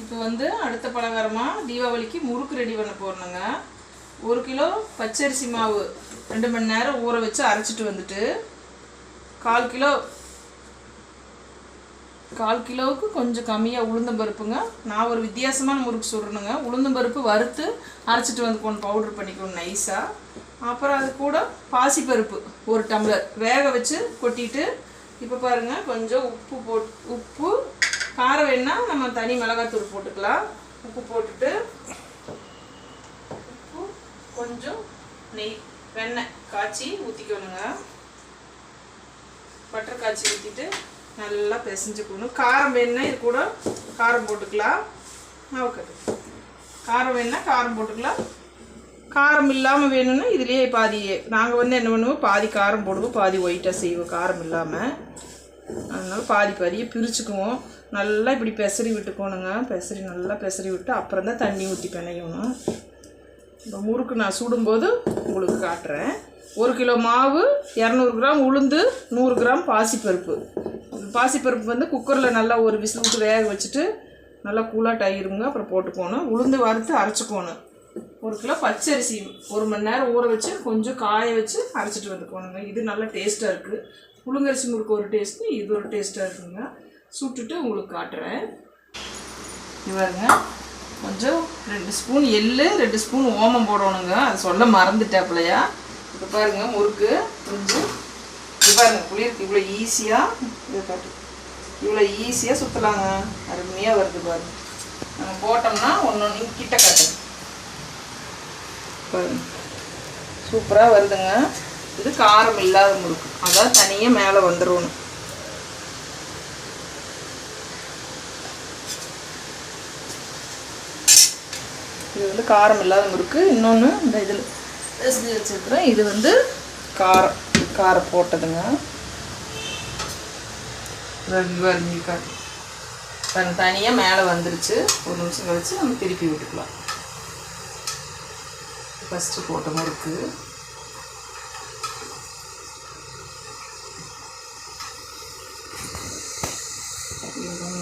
இப்போ வந்து அடுத்த பலகாரமாக தீபாவளிக்கு முறுக்கு ரெடி பண்ண போகிறோங்க. 1 கிலோ பச்சரிசி மாவு 2 மணி நேரம் ஊற வச்சு அரைச்சிட்டு வந்துட்டு 1/4 கிலோவுக்கு கொஞ்சம் கம்மியாக உளுந்தம்பருப்புங்க. நான் ஒரு வித்தியாசமான முறுக்கு சுடணுங்க. உளுந்தம்பருப்பு வறுத்து அரைச்சிட்டு வந்து கொண்டு பவுட்ரு பண்ணிக்கணும் நைஸாக. அப்புறம் அது கூட பாசிப்பருப்பு 1 டம்ளர் வேக வச்சு கொட்டிட்டு, இப்போ பாருங்கள் கொஞ்சம் உப்பு காரம் வேணால் நம்ம தனி மிளகாத்தூள் போட்டுக்கலாம். உப்பு போட்டுட்டு உப்பு கொஞ்சம் நெய் வெண்ணெய் காய்ச்சி ஊற்றிக்கணுங்க. பட்டர் காய்ச்சி ஊற்றிட்டு நல்லா பிசைஞ்சுக்கணும். காரம் வேணுன்னா இது கூட காரம் போட்டுக்கலாம். காரம் வேணுன்னா காரம் போட்டுக்கலாம். காரம் இல்லாமல் வேணும்னா இதுலேயே பாதியே நாங்கள் வந்து என்ன பண்ணுவோம், பாதி காரம் போடுவோம், பாதி ஒயிட்டாக செய்வோம் காரம் இல்லாமல். அதனால் பாதியை பிரிச்சுக்குவோம். நல்லா இப்படி பெசரி விட்டுக்கோணுங்க. நல்லா பெசரி விட்டு அப்புறம் தான் தண்ணி ஊற்றி பிணையணும். இப்போ முறுக்கு நான் சுடும்போது உங்களுக்கு காட்டுறேன். 1 கிலோ மாவு, 200 கிராம் உளுந்து, 100 கிராம் பாசிப்பருப்பு. பாசிப்பருப்பு வந்து குக்கரில் நல்லா ஒரு விசில் விட்டு வேக வச்சுட்டு நல்லா கூலாக ஆகிருங்க. அப்புறம் போட்டுக்கோணும். உளுந்து வறுத்து அரைச்சிக்கோணும். 1 கிலோ பச்சரிசி 1 மணி நேரம் ஊற வச்சு கொஞ்சம் காய வச்சு அரைச்சிட்டு வந்துக்கோணுங்க. இது நல்லா டேஸ்ட்டாக இருக்குது. புழுங்கரிசி முறுக்கு ஒரு டேஸ்ட்டு, இது ஒரு டேஸ்ட்டாக இருக்குங்க. சுட்டுட்டு உங்களுக்கு காட்டுறேன். இவருங்க கொஞ்சம் 2 ஸ்பூன் எள்ளு, 2 ஸ்பூன் ஓமம் போடணுங்க. அது சொல்ல மறந்துட்டாப்புலையா. இப்போ பாருங்கள் முறுக்கு கொஞ்சம் இது பாருங்கள் புளியிருக்கு. இவ்வளோ ஈஸியாக இதை காட்டு, இவ்வளோ ஈஸியாக சுற்றலாங்க. அருமையாக வருது பாருங்கள். நம்ம போட்டோம்னா ஒன்று கிட்ட காட்டுங்க பாருங்கள், சூப்பராக வருதுங்க. இது காரம் இல்லாத முறுக்கு, அதான் தனியாக மேலே வந்துடணும். இது வந்து காரம் இல்லாத முறுக்கு. இன்னொன்று இந்த இதில் செஞ்சு வச்சுருக்குறேன். இது வந்து காரம் போட்டதுங்க. தனியாக மேலே வந்துருச்சு. 1 நிமிஷம் கழிச்சு நம்ம திருப்பி விட்டுக்கலாம். ஃபஸ்ட்டு போட்ட முறுக்கு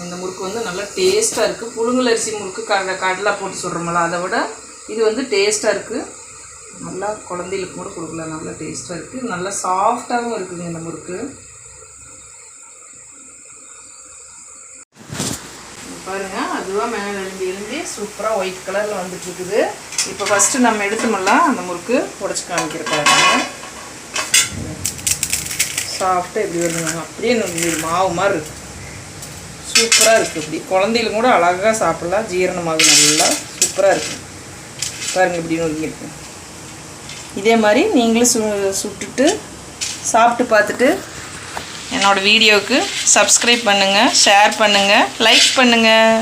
இந்த முறுக்கு வந்து நல்லா டேஸ்ட்டாக இருக்குது. புழுங்கலரிசி முறுக்கு கடலை போட்டு சுடுறோம்ல, அதை விட இது வந்து டேஸ்ட்டாக இருக்குது. நல்லா குழந்தைகளுக்கு கூட கொடுக்கலாம். நல்லா டேஸ்ட்டாக இருக்குது. நல்லா சாஃப்டாகவும் இருக்குதுங்க இந்த முறுக்கு. பாருங்கள் அதுவாக மேலே எழுந்தி சூப்பராக ஒயிட் கலரில் வந்துட்டுருக்குது. இப்போ ஃபஸ்ட்டு நம்ம எடுத்தோம்லாம் அந்த முறுக்கு உடச்சி காமிக்கிற பாருங்க. சாஃப்டாக எப்படி வருதுங்க, அப்படியே மாவு மாதிரி இருக்குது. சூப்பராக இருக்குது. இப்படி குழந்தைகளும் கூட அழகாக சாப்பிட்லாம். ஜீரணமாகும் நல்லா சூப்பராக இருக்குது. பாருங்கள் இப்படி நொறுங்கிருக்கு. இதே மாதிரி நீங்களும் சுட்டுட்டு சாப்பிட்டு பார்த்துட்டு என்னோடய வீடியோவுக்கு சப்ஸ்கிரைப் பண்ணுங்கள், ஷேர் பண்ணுங்கள், லைக் பண்ணுங்கள்.